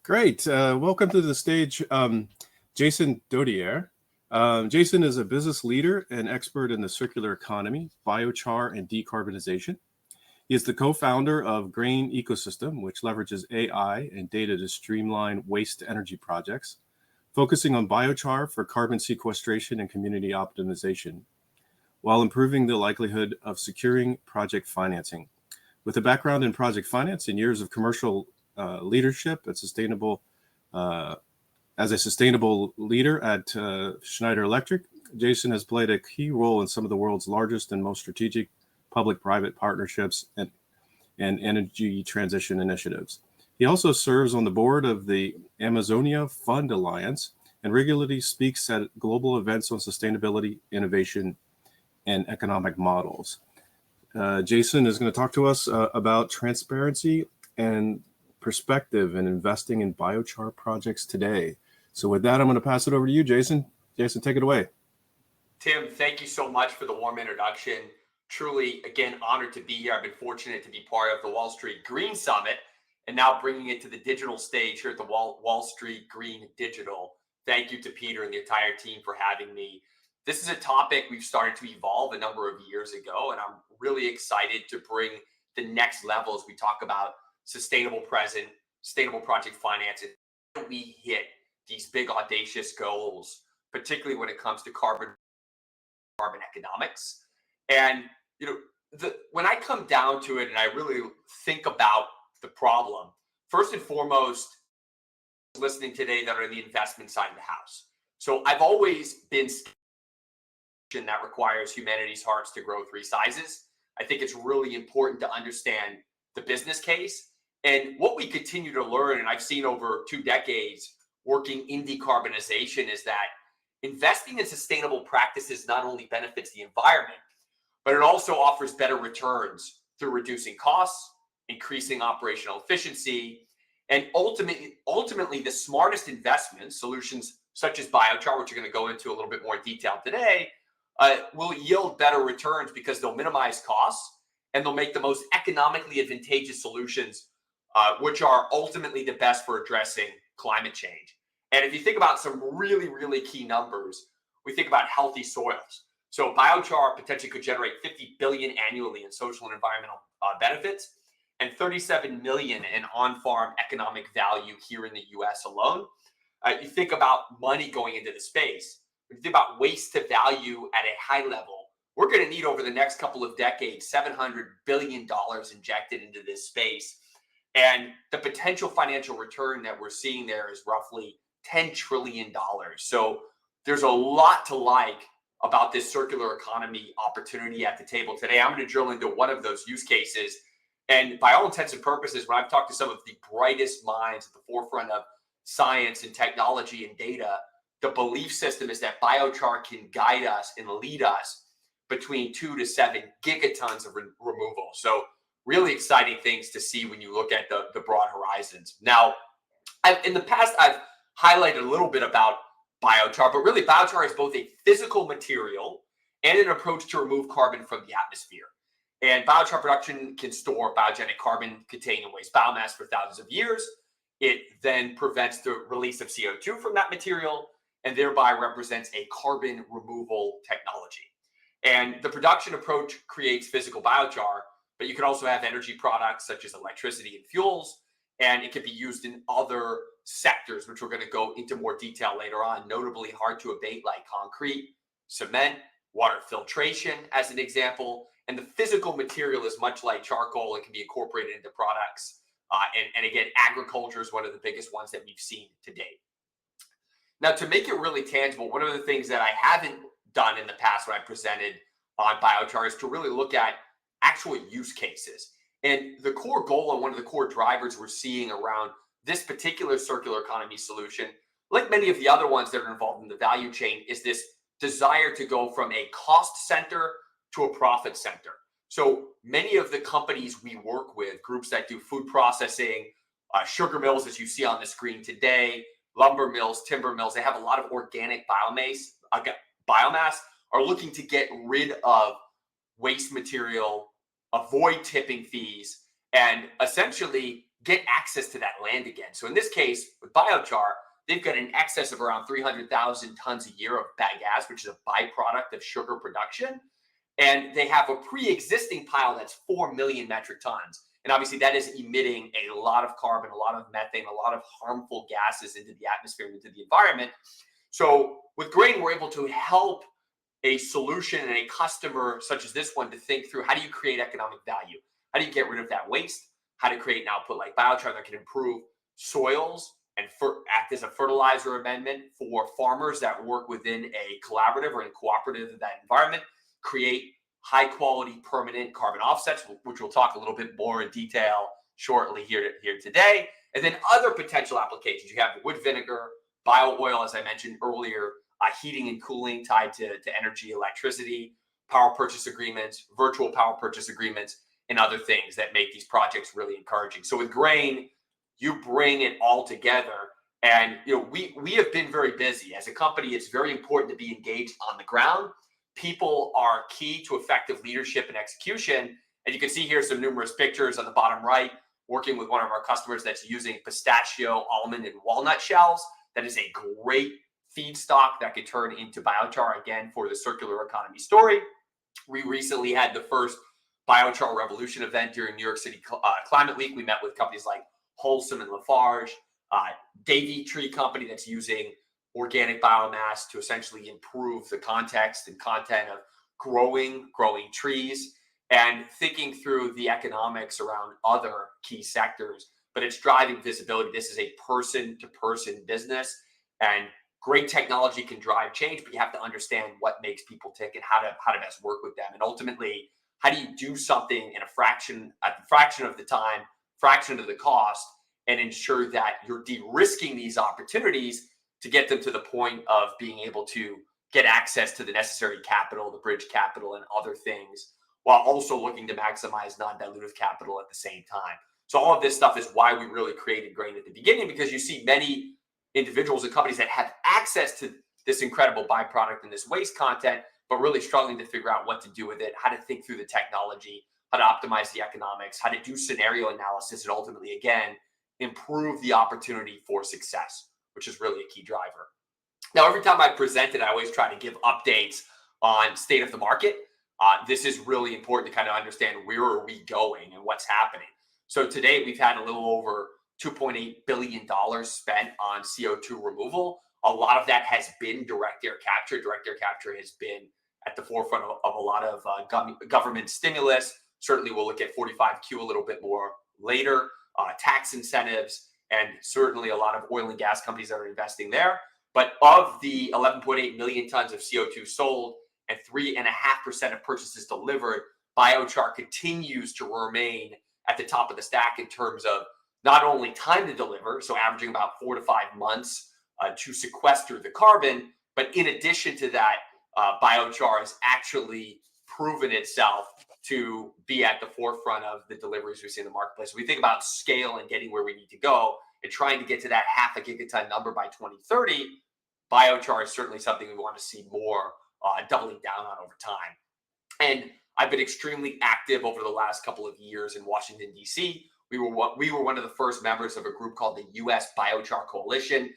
Great. Welcome to the stage, Jason Dodier. Jason is a business leader and expert in the circular economy, biochar, and decarbonization. He is the co-founder of Grain Ecosystem, which leverages AI and data to streamline waste-to-energy projects, focusing on biochar for carbon sequestration and community optimization, while improving the likelihood of securing project financing. With a background in project finance and years of commercial leadership and as a sustainable leader at Schneider Electric, Jason has played a key role in some of the world's largest and most strategic public-private partnerships and energy transition initiatives. He also serves on the board of the Amazonia Fund Alliance and regularly speaks at global events on sustainability, innovation, and economic models. Jason is going to talk to us about transparency and perspective in investing in biochar projects today. So with that, I'm going to pass it over to you, Jason. Jason, take it away. Tim, thank you so much for the warm introduction. Truly, again, honored to be here. I've been fortunate to be part of the Wall Street Green Summit and now bringing it to the digital stage here at the Wall Street Green Digital. Thank you to Peter and the entire team for having me. This is a topic we've started to evolve a number of years ago, and I'm really excited to bring the next level as we talk about sustainable present, sustainable project finance. How do we hit these big audacious goals, particularly when it comes to carbon economics? And when I come down to it and I really think about the problem, first and foremost, listening today that are in the investment side of the house. So I've always been that requires humanity's hearts to grow three sizes. I think it's really important to understand the business case and what we continue to learn. And I've seen over 2 decades working in decarbonization is that investing in sustainable practices not only benefits the environment, but it also offers better returns through reducing costs, increasing operational efficiency, and ultimately the smartest investments, solutions such as biochar, which we're going to go into a little bit more detail today, will yield better returns because they'll minimize costs and they'll make the most economically advantageous solutions, which are ultimately the best for addressing climate change. And if you think about some really, really key numbers, we think about healthy soils. So biochar potentially could generate 50 billion annually in social and environmental benefits and 37 million in on-farm economic value here in the US alone. You think about money going into the space. When you think about waste to value at a high level, we're going to need over the next couple of decades, $700 billion injected into this space. And the potential financial return that we're seeing there is roughly $10 trillion. So there's a lot to like about this circular economy opportunity at the table today. I'm going to drill into one of those use cases. And by all intents and purposes, when I've talked to some of the brightest minds at the forefront of science and technology and data, the belief system is that biochar can guide us and lead us between 2 to 7 gigatons of removal. So really exciting things to see when you look at the broad horizons. Now, in the past, I've highlighted a little bit about biochar, but really biochar is both a physical material and an approach to remove carbon from the atmosphere. And biochar production can store biogenic carbon containing waste biomass for thousands of years. It then prevents the release of CO2 from that material and thereby represents a carbon removal technology. And the production approach creates physical biochar, but you can also have energy products such as electricity and fuels, and it can be used in other sectors, which we're going to go into more detail later on, notably hard to abate like concrete, cement, water filtration as an example. And the physical material is much like charcoal and can be incorporated into products. And again, agriculture is one of the biggest ones that we've seen to date. Now, to make it really tangible, one of the things that I haven't done in the past when I presented on biochar is to really look at actual use cases. And the core goal and one of the core drivers we're seeing around this particular circular economy solution, like many of the other ones that are involved in the value chain, is this desire to go from a cost center to a profit center. So many of the companies we work with, groups that do food processing, sugar mills, as you see on the screen today, lumber mills, timber mills, they have a lot of organic biomass, are looking to get rid of waste material, avoid tipping fees, and essentially get access to that land again. So in this case, with biochar, they've got an excess of around 300,000 tons a year of bagasse, which is a byproduct of sugar production. And they have a pre-existing pile that's 4 million metric tons. And obviously that is emitting a lot of carbon, a lot of methane, a lot of harmful gases into the atmosphere, into the environment. So with grain, we're able to help a solution and a customer such as this one to think through, how do you create economic value? How do you get rid of that waste? How to create an output like biochar that can improve soils and act as a fertilizer amendment for farmers that work within a collaborative or in cooperative of that environment, create high quality permanent carbon offsets, which we'll talk a little bit more in detail shortly here today. And then other potential applications. You have wood vinegar, bio oil, as I mentioned earlier, heating and cooling tied to energy, electricity, power purchase agreements, virtual power purchase agreements, and other things that make these projects really encouraging. So with grain, you bring it all together. And we have been very busy. As a company, it's very important to be engaged on the ground. People are key to effective leadership and execution. And you can see here some numerous pictures on the bottom right, working with one of our customers that's using pistachio, almond, and walnut shells. That is a great feedstock that could turn into biochar, again, for the circular economy story. We recently had the first Biochar Revolution event during New York City Climate Week. We met with companies like Wholesome and Lafarge, Davy Tree Company that's using organic biomass to essentially improve the context and content of growing trees, and thinking through the economics around other key sectors. But it's driving visibility. This is a person-to-person business, and great technology can drive change, but you have to understand what makes people tick and how to best work with them. And ultimately, how do you do something in a fraction of the time, fraction of the cost, and ensure that you're de-risking these opportunities to get them to the point of being able to get access to the necessary capital, the bridge capital, and other things, while also looking to maximize non-dilutive capital at the same time. So all of this stuff is why we really created Grain at the beginning, because you see many individuals and companies that have access to this incredible byproduct and this waste content, but really struggling to figure out what to do with it, how to think through the technology, how to optimize the economics, how to do scenario analysis, and ultimately, again, improve the opportunity for success, which is really a key driver. Now, every time I present it, I always try to give updates on state of the market. This is really important to kind of understand where are we going and what's happening. So today we've had a little over $2.8 billion spent on CO2 removal. A lot of that has been direct air capture. Direct air capture has been at the forefront of a lot of government stimulus. Certainly we'll look at 45Q a little bit more later, tax incentives, and certainly a lot of oil and gas companies that are investing there. But of the 11.8 million tons of CO2 sold and 3.5% of purchases delivered, biochar continues to remain at the top of the stack in terms of not only time to deliver, so averaging about 4 to 5 months to sequester the carbon, but in addition to that, biochar has actually proven itself to be at the forefront of the deliveries we see in the marketplace. We think about scale and getting where we need to go and trying to get to that 0.5 gigaton number by 2030. Biochar is certainly something we want to see more doubling down on over time. And I've been extremely active over the last couple of years in Washington, D.C. We were one of the first members of a group called the U.S. Biochar Coalition.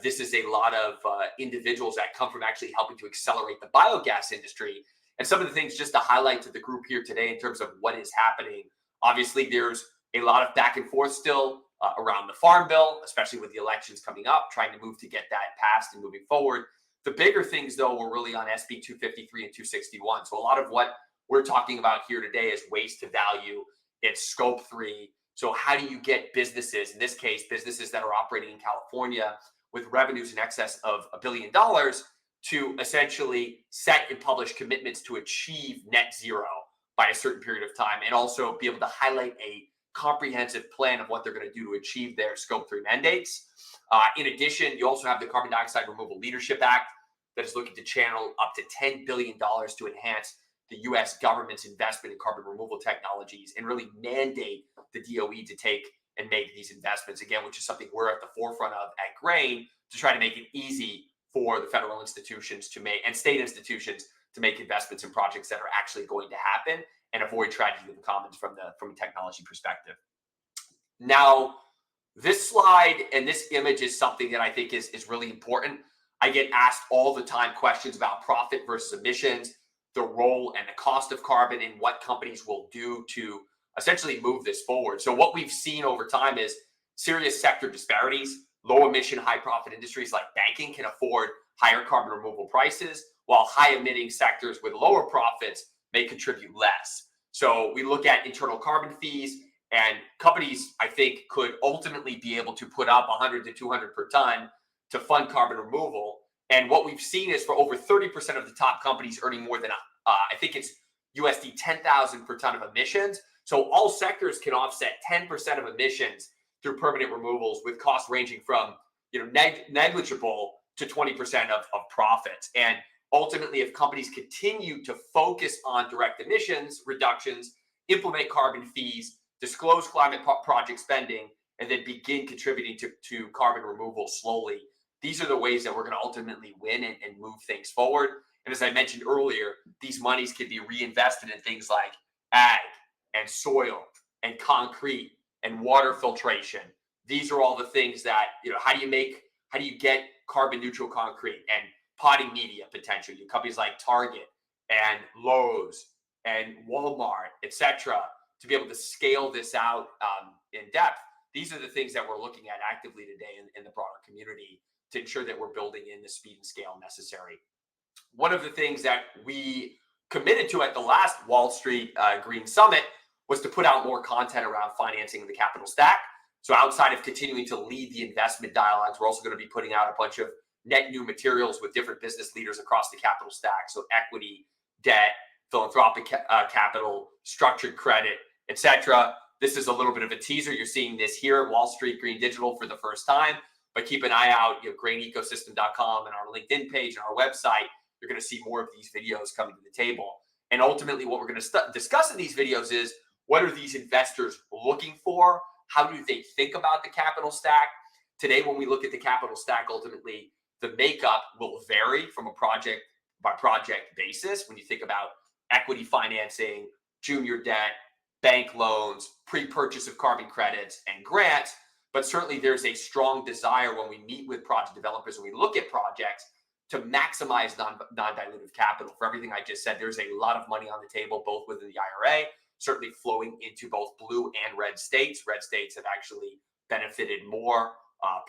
This is a lot of individuals that come from actually helping to accelerate the biogas industry. And some of the things just to highlight to the group here today in terms of what is happening. Obviously, there's a lot of back and forth still around the Farm Bill, especially with the elections coming up, trying to move to get that passed and moving forward. The bigger things, though, were really on SB 253 and 261. So a lot of what we're talking about here today is waste to value. It's scope 3. So how do you get businesses, in this case, businesses that are operating in California with revenues in excess of $1 billion, to essentially set and publish commitments to achieve net zero by a certain period of time, and also be able to highlight a comprehensive plan of what they're going to do to achieve their scope 3 mandates. In addition, you also have the Carbon Dioxide Removal Leadership Act that is looking to channel up to $10 billion to enhance the U.S. government's investment in carbon removal technologies and really mandate the DOE to take and make these investments, again, which is something we're at the forefront of at Grain, to try to make it easy for the federal institutions to make, and state institutions to make investments in projects that are actually going to happen and avoid tragedy in the commons from a technology perspective. Now, this slide and this image is something that I think is really important. I get asked all the time questions about profit versus emissions, the role and the cost of carbon, and what companies will do to essentially move this forward. So what we've seen over time is serious sector disparities. Low emission, high profit industries like banking can afford higher carbon removal prices, while high emitting sectors with lower profits may contribute less. So we look at internal carbon fees, and companies, I think, could ultimately be able to put up 100 to 200 per ton to fund carbon removal. And what we've seen is for over 30% of the top companies earning more than, I think it's USD 10,000 per ton of emissions. So all sectors can offset 10% of emissions through permanent removals, with costs ranging from negligible to 20% of profits. And ultimately, if companies continue to focus on direct emissions reductions, implement carbon fees, disclose climate project spending, and then begin contributing to carbon removal slowly, these are the ways that we're going to ultimately win and move things forward. And as I mentioned earlier, these monies can be reinvested in things like ag and soil and concrete and water filtration. These are all the things that, how do you get carbon neutral concrete and potting media potential? Companies like Target and Lowe's and Walmart, etc., to be able to scale this out in depth. These are the things that we're looking at actively today in the broader community to ensure that we're building in the speed and scale necessary. One of the things that we committed to at the last Wall Street Green Summit was to put out more content around financing the capital stack. So outside of continuing to lead the investment dialogues, we're also going to be putting out a bunch of net new materials with different business leaders across the capital stack. So equity, debt, philanthropic capital, structured credit, etc. This is a little bit of a teaser. You're seeing this here at Wall Street Green Digital for the first time, but keep an eye out, grainecosystem.com and our LinkedIn page and our website. You're going to see more of these videos coming to the table. And ultimately, what we're going to discuss in these videos is, what are these investors looking for? How do they think about the capital stack? Today, when we look at the capital stack, ultimately, the makeup will vary from a project by project basis. When you think about equity financing, junior debt, bank loans, pre-purchase of carbon credits, and grants. But certainly there's a strong desire when we meet with project developers and we look at projects to maximize non-dilutive capital. For everything I just said, there's a lot of money on the table, both within the IRA, certainly flowing into both blue and red states. Red states have actually benefited more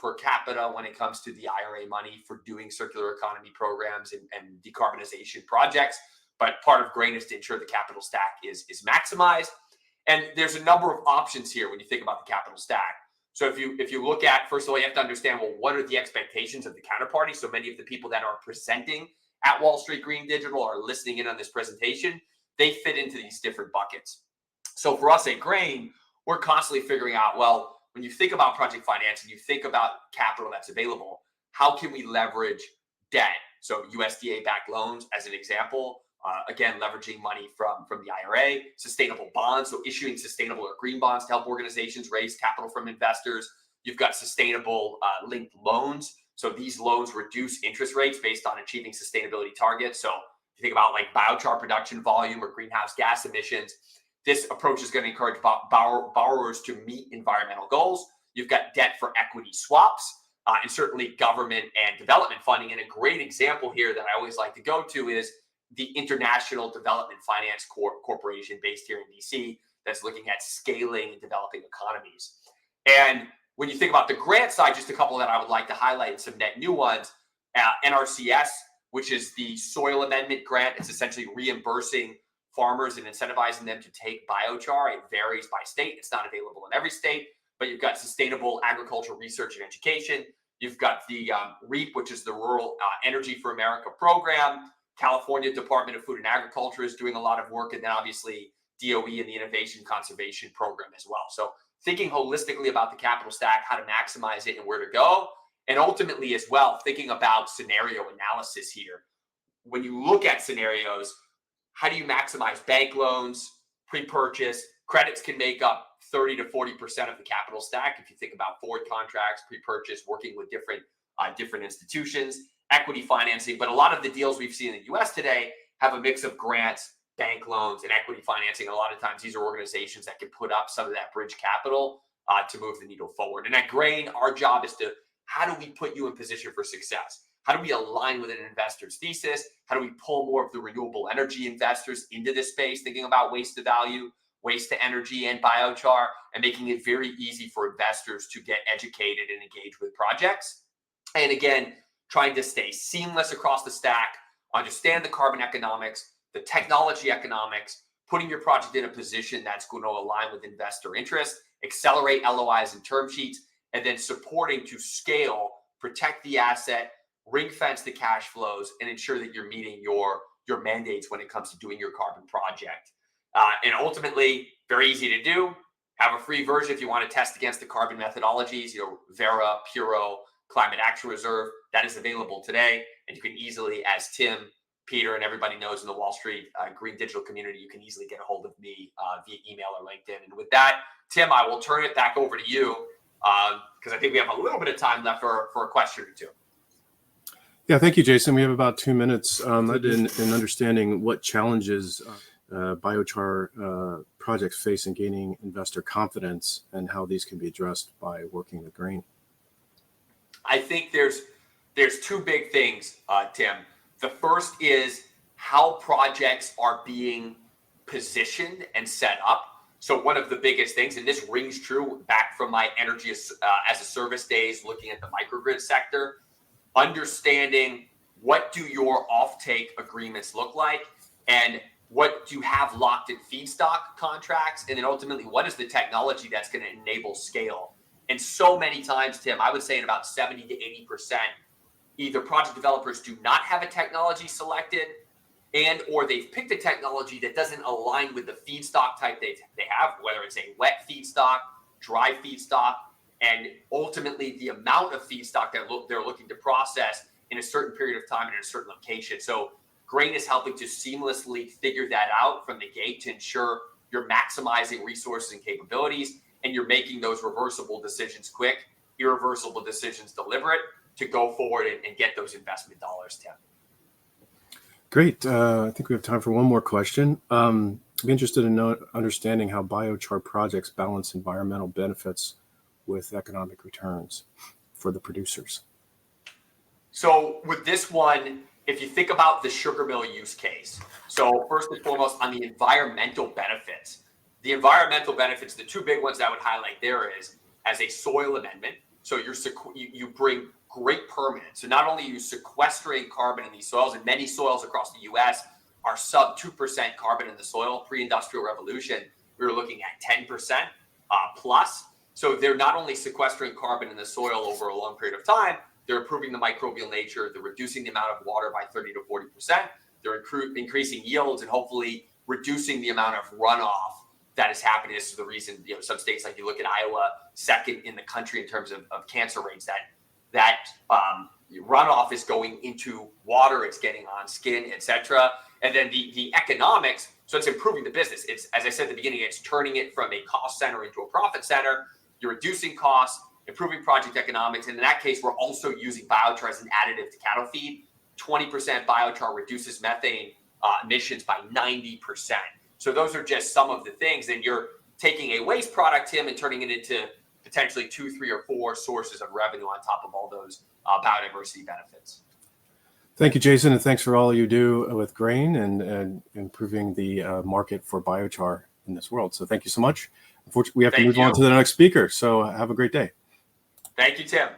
per capita when it comes to the IRA money for doing circular economy programs and decarbonization projects. But part of Grain is to ensure the capital stack is maximized. And there's a number of options here when you think about the capital stack. So if you look at, first of all, you have to understand, well, what are the expectations of the counterparty? So many of the people that are presenting at Wall Street Green Digital are listening in on this presentation. They fit into these different buckets. So for us at Grain, we're constantly figuring out, well, when you think about project finance and you think about capital that's available, how can we leverage debt? So USDA-backed loans, as an example, again, leveraging money from the IRA, sustainable bonds, so issuing sustainable or green bonds to help organizations raise capital from investors. You've got sustainable linked loans. So these loans reduce interest rates based on achieving sustainability targets. So if you think about like biochar production volume or greenhouse gas emissions, this approach is going to encourage borrowers to meet environmental goals. You've got debt for equity swaps, and certainly government and development funding. And a great example here that I always like to go to is the International Development Finance Corporation based here in DC that's looking at scaling and developing economies. And when you think about the grant side, just a couple that I would like to highlight and some net new ones, NRCS, which is the soil amendment grant. It's essentially reimbursing farmers and incentivizing them to take biochar. It varies by state. It's not available in every state, but you've got Sustainable Agricultural Research and Education. You've got the REAP, which is the Rural Energy for America program. California Department of Food and Agriculture is doing a lot of work, and then obviously DOE and the Innovation Conservation Program as well. So thinking holistically about the capital stack, how to maximize it and where to go, and ultimately as well, thinking about scenario analysis here. When you look at scenarios, how do you maximize bank loans, pre-purchase? Credits can make up 30 to 40% of the capital stack. If you think about forward contracts, pre-purchase, working with different institutions, equity financing. But a lot of the deals we've seen in the US today have a mix of grants, bank loans, and equity financing. A lot of times these are organizations that can put up some of that bridge capital to move the needle forward. And at Grain, our job is to, how do we put you in position for success? How do we align with an investor's thesis? How do we pull more of the renewable energy investors into this space, thinking about waste to value, waste to energy, and biochar, and making it very easy for investors to get educated and engage with projects? And again, trying to stay seamless across the stack, understand the carbon economics, the technology economics, putting your project in a position that's going to align with investor interest, accelerate LOIs and term sheets, and then supporting to scale, protect the asset, ring fence the cash flows, and ensure that you're meeting your mandates when it comes to doing your carbon project. And ultimately, very easy to do. Have a free version if you want to test against the carbon methodologies, Vera, Puro, Climate Action Reserve. That is available today. And you can easily, as Tim, Peter, and everybody knows in the Wall Street green digital community, you can easily get a hold of me via email or LinkedIn. And with that, Tim, I will turn it back over to you because I think we have a little bit of time left for a question or two. Yeah, thank you, Jason. We have about 2 minutes in understanding what challenges biochar projects face in gaining investor confidence and how these can be addressed by working with Grain. I think there's two big things, Tim. The first is how projects are being positioned and set up. So one of the biggest things, and this rings true back from my energy as a service days, looking at the microgrid sector, understanding what do your offtake agreements look like, and what do you have locked in feedstock contracts, and then ultimately what is the technology that's going to enable scale. And so many times, Tim, I would say in about 70 to 80%, either project developers do not have a technology selected, and or they've picked a technology that doesn't align with the feedstock type they have, whether it's a wet feedstock, dry feedstock, and ultimately the amount of feedstock that they're looking to process in a certain period of time and in a certain location. So Grain is helping to seamlessly figure that out from the gate to ensure you're maximizing resources and capabilities, and you're making those reversible decisions quick, irreversible decisions deliberate to go forward and get those investment dollars, Tim. Great. I think we have time for one more question. I'd be interested in understanding how biochar projects balance environmental benefits with economic returns for the producers. So with this one, if you think about the sugar mill use case, so first and foremost on the environmental benefits, the two big ones that I would highlight there is as a soil amendment. So you bring great permanence. So not only are you sequestering carbon in these soils, and many soils across the U.S. are sub 2% carbon in the soil. Pre-industrial revolution, we were looking at 10% plus. So they're not only sequestering carbon in the soil over a long period of time, they're improving the microbial nature, they're reducing the amount of water by 30 to 40%, they're increasing yields and hopefully reducing the amount of runoff that is happening. This is the reason, some states, like you look at Iowa, second in the country in terms of cancer rates, that runoff is going into water, it's getting on skin, etc. And then the economics, so it's improving the business. It's, as I said at the beginning, it's turning it from a cost center into a profit center. You're reducing costs, improving project economics. And in that case, we're also using biochar as an additive to cattle feed. 20% biochar reduces methane emissions by 90%. So those are just some of the things. And you're taking a waste product, Tim, and turning it into potentially 2, 3, or 4 sources of revenue on top of all those biodiversity benefits. Thank you, Jason, and thanks for all you do with Grain and improving the market for biochar in this world. So thank you so much. Unfortunately, we have to move on to the next speaker. So have a great day. Thank you, Tim.